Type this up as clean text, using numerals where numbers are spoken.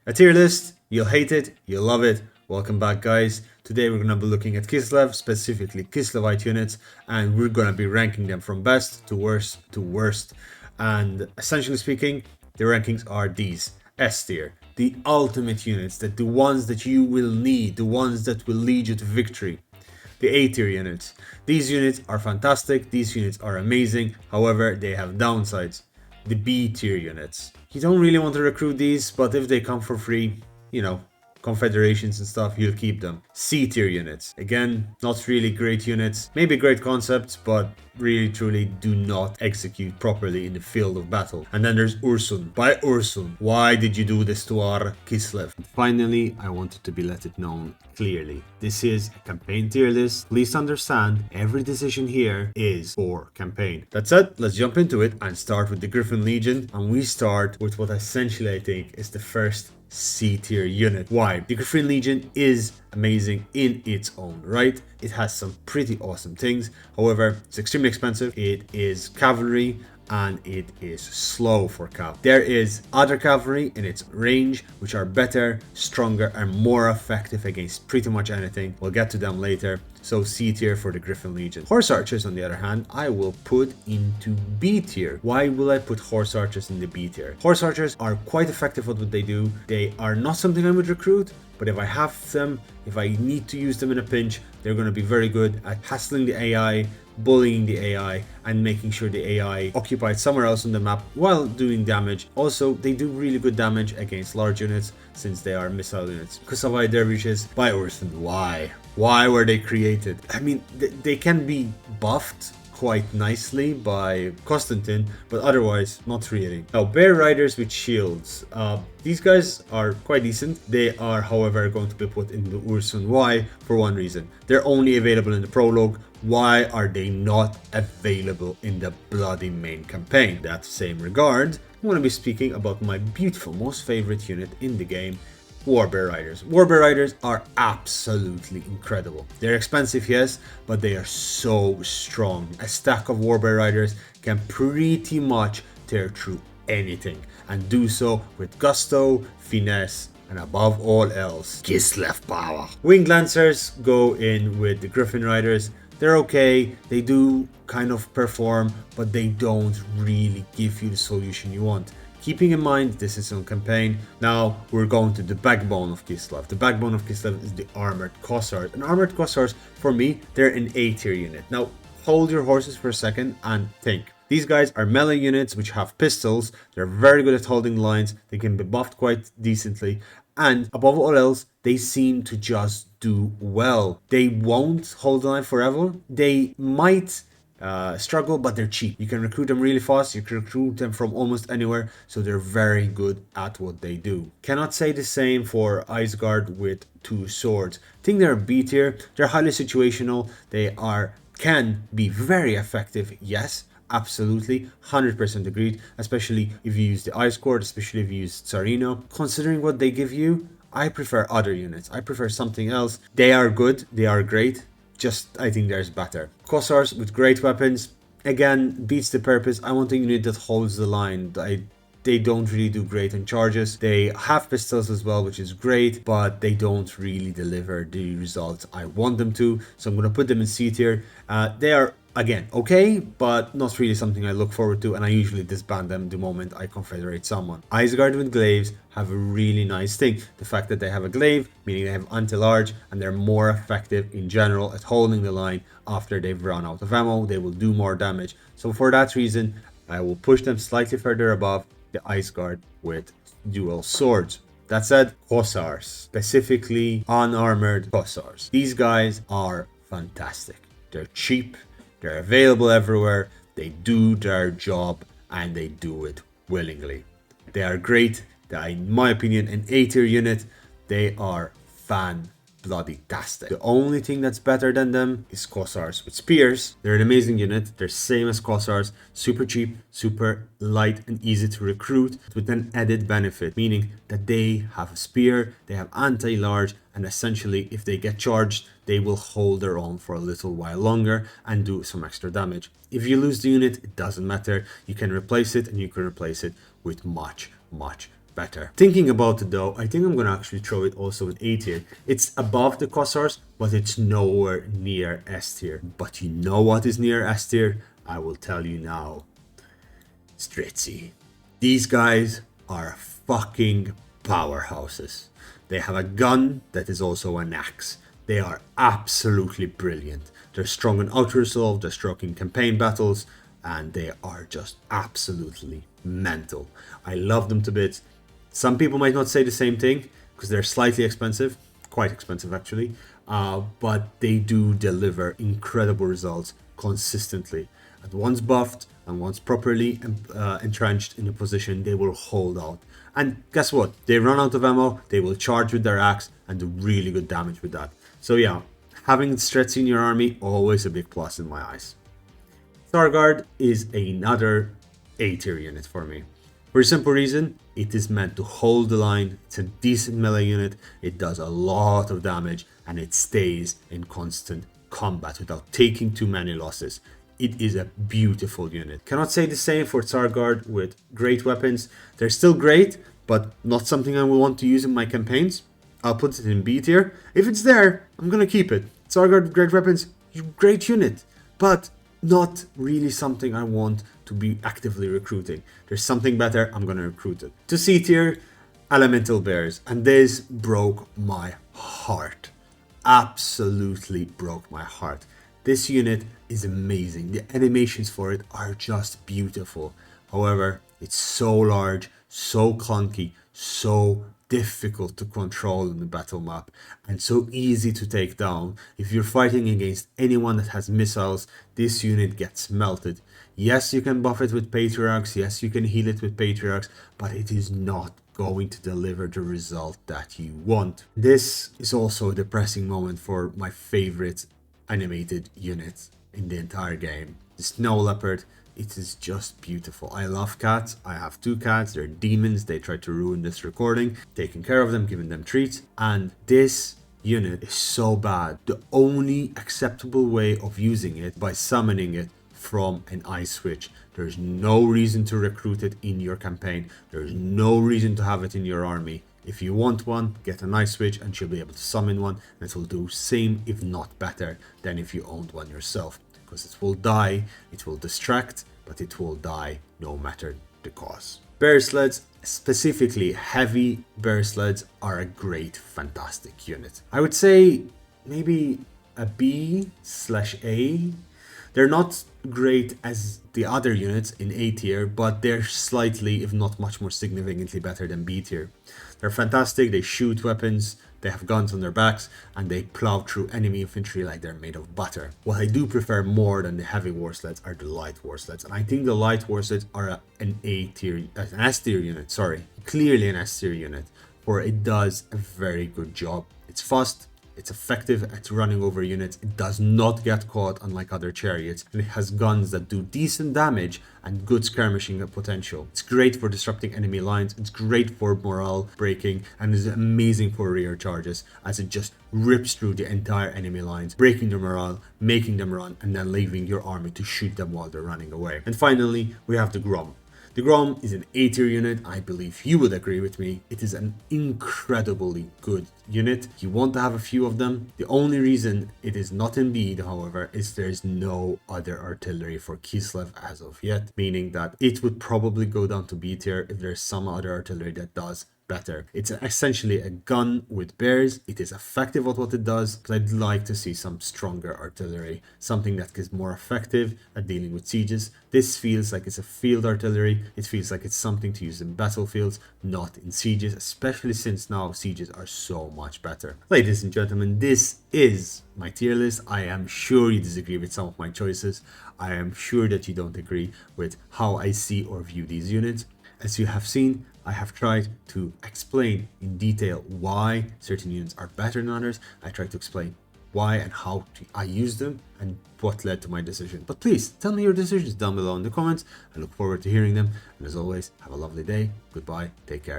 A tier list, you'll hate it, you'll love it. Welcome back, guys. Today we're going to be looking at Kislev, specifically Kislevite units, and we're going to be ranking them from best to worst to worst. And essentially speaking, the rankings are these. S tier, the ultimate units, the ones that you will need, the ones that will lead you to victory. The A tier units. These units are fantastic, these units are amazing, however, they have downsides. The B tier units. You don't really want to recruit these, but if they come for free, you know, confederations and stuff, you'll keep them. C tier units. Again, not really great units, maybe great concepts, but really truly do not execute properly in the field of battle. And then there's Ursun. By Ursun, why did you do this to our Kislev? Finally, I wanted to be let it known clearly. This is a campaign tier list. Please understand, every decision here is for campaign. That said, let's jump into it and start with the Griffin Legion. And we start with what essentially I think is the first C tier unit. Why? The Griffin Legion is amazing in its own right. It has some pretty awesome things. However, it's extremely expensive. It is cavalry and it is slow for cav. There is other cavalry in its range which are better, stronger and more effective against pretty much anything. We'll get to them later. So C tier for the Griffin Legion. Horse archers, on the other hand, I will put into B tier. Why will I put horse archers in the B tier? Horse archers are quite effective at what they do. They are not something I would recruit, but if I have them, if I need to use them in a pinch, they're going to be very good at hassling the AI, bullying the AI, and making sure the AI occupied somewhere else on the map while doing damage. Also, they do really good damage against large units since they are missile units. Kossovite dervishes, by Orson, why? Why were they created? I mean, they can be buffed quite nicely by Konstantin, but otherwise not really. Now, bear riders with shields. These guys are quite decent. They are, however, going to be put in the Ursun. Why? For one reason. They're only available in the prologue. Why are they not available in the bloody main campaign? That same regard, I'm going to be speaking about my beautiful, most favorite unit in the game, Warbler Riders. Warbler Riders are absolutely incredible. They're expensive, yes, but they are so strong. A stack of Warbler Riders can pretty much tear through anything and do so with gusto, finesse, and above all else, Kislev power. Winged Lancers go in with the Griffin Riders. They're okay, they do kind of perform, but they don't really give you the solution you want. Keeping in mind, this is on campaign. Now we're going to the backbone of Kislev. The backbone of Kislev is the armored Cossacks. And armored Cossacks, for me, they're an A tier unit. Now, hold your horses for a second and think. These guys are melee units which have pistols. They're very good at holding lines. They can be buffed quite decently. And above all else, they seem to just do well. They won't hold the line forever. They might struggle, but they're cheap. You can recruit them really fast. You can recruit them from almost anywhere, so they're very good at what they do. Cannot say the same for Isagarden with 2 swords. I think they're B tier. They're highly situational. They can be very effective, yes, absolutely, 100% agreed, especially if you use the Ice Court, especially if you use Tsarino. Considering what they give you, I prefer other units. I prefer something else. They are good, they are great, just I think there's better. Cossacks with great weapons, again, beats the purpose. I want a unit that holds the line. They don't really do great on charges. They have pistols as well, which is great, but they don't really deliver the results I want them to. So I'm going to put them in C tier. They are, again, okay, but not really something I look forward to, and I usually disband them the moment I confederate someone. Isagarden Glaives have a really nice thing. The fact that they have a glaive, meaning they have anti-large, and they're more effective in general at holding the line after they've run out of ammo. They will do more damage. So for that reason, I will push them slightly further above the Ice Guard with dual swords. That said, Cossacks, specifically unarmored Cossacks. These guys are fantastic. They're cheap, they're available everywhere, they do their job, and they do it willingly. They are great. They are, in my opinion, an A tier unit. They are fan-bloody-tastic. The only thing that's better than them is Cossacks with spears. They're an amazing unit. They're same as Cossacks. Super cheap, super light and easy to recruit, with an added benefit, meaning that they have a spear, they have anti-large, and essentially if they get charged, they will hold their own for a little while longer and do some extra damage. If you lose the unit, it doesn't matter. You can replace it, and you can replace it with much better. Thinking about it though, I think I'm gonna actually throw it also in A tier. It's above the Cossacks, but it's nowhere near S tier. But you know what is near S tier? I will tell you now. Stritzy. These guys are fucking powerhouses. They have a gun that is also an axe. They are absolutely brilliant. They're strong in outer resolve, they're strong in campaign battles, and they are just absolutely mental. I love them to bits. Some people might not say the same thing because they're slightly expensive, quite expensive actually, but they do deliver incredible results consistently. And once buffed and once properly entrenched in a position, they will hold out. And guess what? They run out of ammo, they will charge with their axe and do really good damage with that. So yeah, having Stretzy in your army, always a big plus in my eyes. Starguard is another A tier unit for me. For a simple reason, it is meant to hold the line, it's a decent melee unit, it does a lot of damage, and it stays in constant combat without taking too many losses. It is a beautiful unit. Cannot say the same for Starguard with great weapons. They're still great, but not something I will want to use in my campaigns. I'll put it in B tier. If it's there, I'm gonna keep it. Starguard with great weapons, great unit, but not really something I want to be actively recruiting. There's something better, I'm gonna recruit it. To C tier, Elemental Bears, and this broke my heart. Absolutely broke my heart. This unit is amazing. The animations for it are just beautiful. However, it's so large, so clunky, so difficult to control in the battle map, and so easy to take down. If you're fighting against anyone that has missiles, this unit gets melted. Yes, you can buff it with Patriarchs, yes, you can heal it with Patriarchs, but it is not going to deliver the result that you want. This is also a depressing moment for my favorite animated unit in the entire game, the Snow Leopard. It is just beautiful. I love cats. I have 2 cats. They're demons. They try to ruin this recording. Taking care of them, giving them treats. And this unit is so bad. The only acceptable way of using it by summoning it from an ice switch. There's no reason to recruit it in your campaign. There's no reason to have it in your army. If you want one, get an ice switch and you'll be able to summon one, and it will do same if not better than if you owned one yourself. Because it will die, it will distract, but it will die no matter the cause. Bear sleds, specifically heavy bear sleds, are a great, fantastic unit. I would say maybe a B/A. They're not great as the other units in A tier, but they're slightly, if not much more significantly better than B tier. They're fantastic, they shoot weapons, they have guns on their backs, and they plow through enemy infantry like they're made of butter. What I do prefer more than the heavy war sleds are the light war sleds, and I think the light war sleds are an S tier unit, sorry. Clearly an S tier unit, for it does a very good job. It's fast, it's effective at running over units, it does not get caught unlike other chariots, and it has guns that do decent damage and good skirmishing potential. It's great for disrupting enemy lines, it's great for morale breaking, and is amazing for rear charges as it just rips through the entire enemy lines, breaking their morale, making them run, and then leaving your army to shoot them while they're running away. And finally, we have the Grom. The Grom is an A tier unit. I believe you would agree with me. It is an incredibly good unit. You want to have a few of them. The only reason it is not in B, however, is there's no other artillery for Kislev as of yet, meaning that it would probably go down to B tier if there's some other artillery that does better. It's essentially a gun with bears. It is effective at what it does, but I'd like to see some stronger artillery, something that is more effective at dealing with sieges. This feels like it's a field artillery. It feels like it's something to use in battlefields, not in sieges, especially since now sieges are so much better. Ladies and gentlemen, this is my tier list. I am sure you disagree with some of my choices. I am sure that you don't agree with how I see or view these units. As you have seen, I have tried to explain in detail why certain units are better than others. I tried to explain why and how I use them and what led to my decision. But please tell me your decisions down below in the comments. I look forward to hearing them. And as always, have a lovely day. Goodbye. Take care.